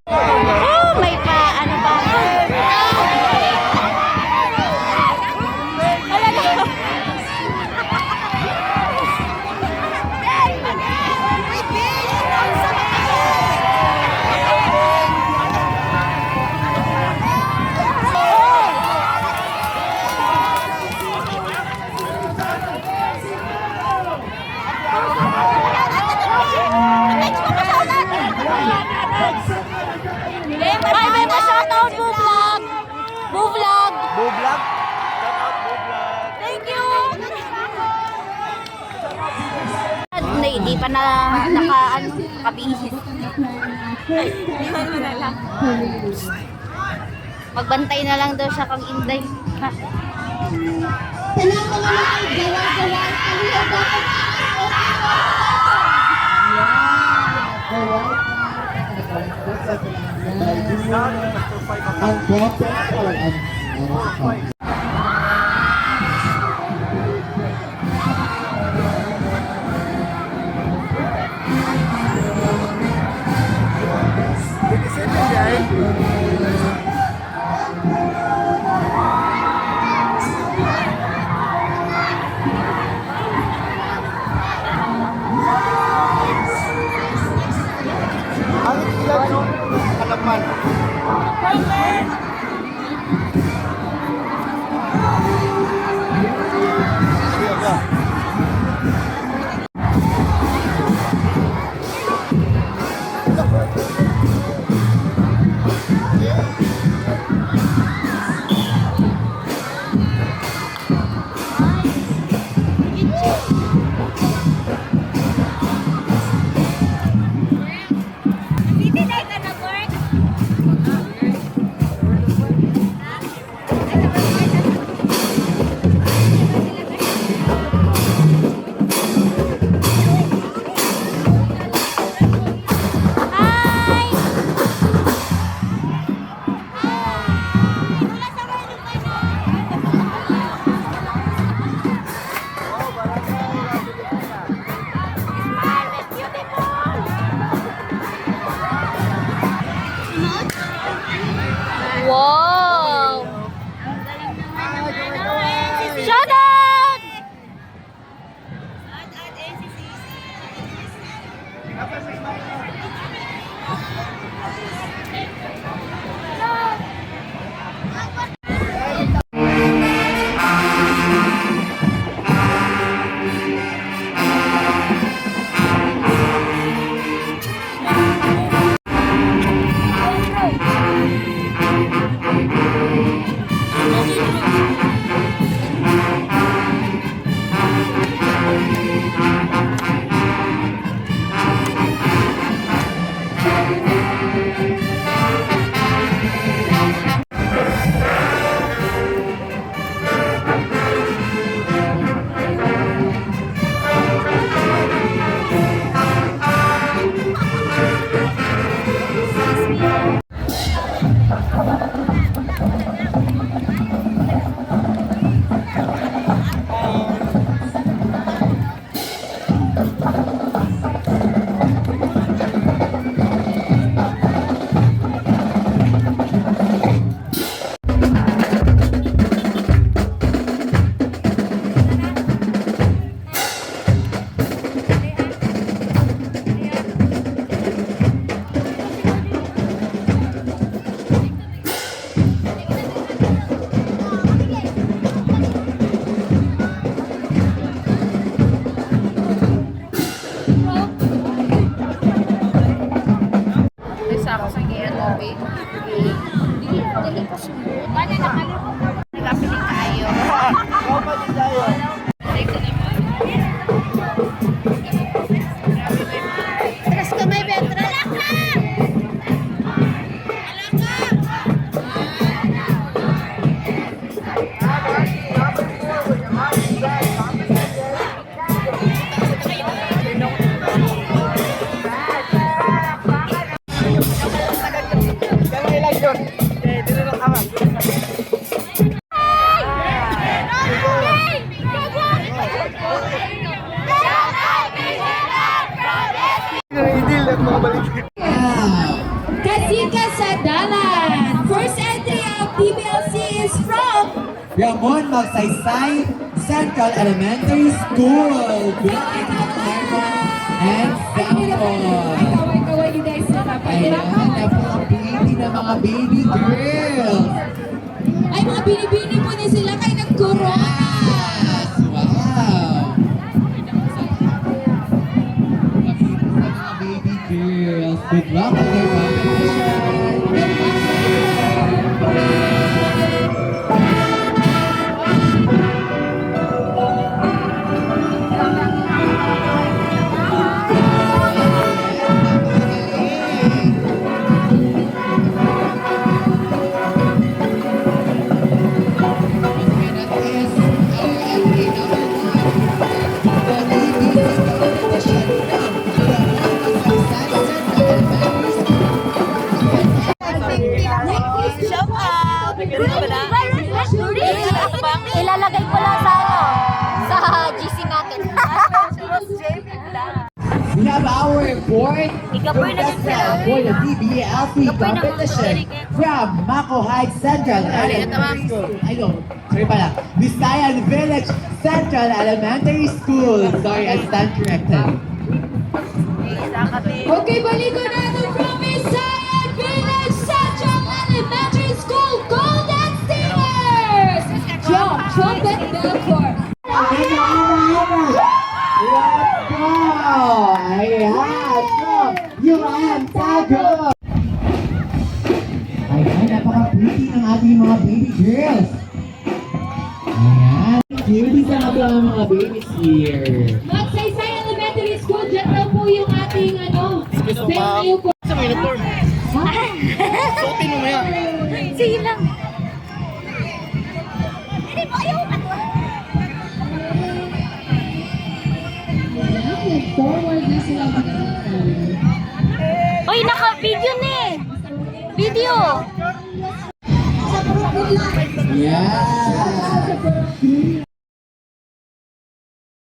Oh, may pa, ano ba? Ay, may pa-shoutout, Boo-Vlog! Boo-Vlog! Boo-Vlog? Shout out Boo-Vlog. Thank you! Hindi pa na kabihis. Iwan mo na lang. Magbantay na lang daw siya kang Inday. Ang bote or ang Wow! Shout out! Kaya ilang yun? Kaya dito na kama. Kasika sa Dalan. First entry of PBLC is from Ramon Magsaysay Central Elementary School. Bilang Harmon and Samson. Kaway-kaway you guys na Ayan, napaka-pretty na mga baby girls. Ay, mga binibini po niya sila kay nag-corona. Yes! Wow! Mga baby girls. Good luck on your competition. Ilalagay ko lang sa sa GC natin. We have our fourth Ikapoy na din sila. for the PBLC competition from Mako Heights Central Elementary School. Ayun, sorry pala. Visayan Village Central Elementary School. Sorry, I stand corrected. Okay, balikan natin from Visayan Village Central Elementary School, Golden Steelers! Jump, trumpet, bell corps. Let's go! Ayan, so, UN Tago! Ayan, napaka-pretty ng ating mga baby girls. Ayan, cuties ang ating mga babies here. Magsaysay Elementary School, dyan daw po yung ating venue po. Sa may uniform. Suotin mo maya. Sige lang. Hindi mo ayaw ka. Forward na sila Uy, naka-video na eh. Video. Yeah!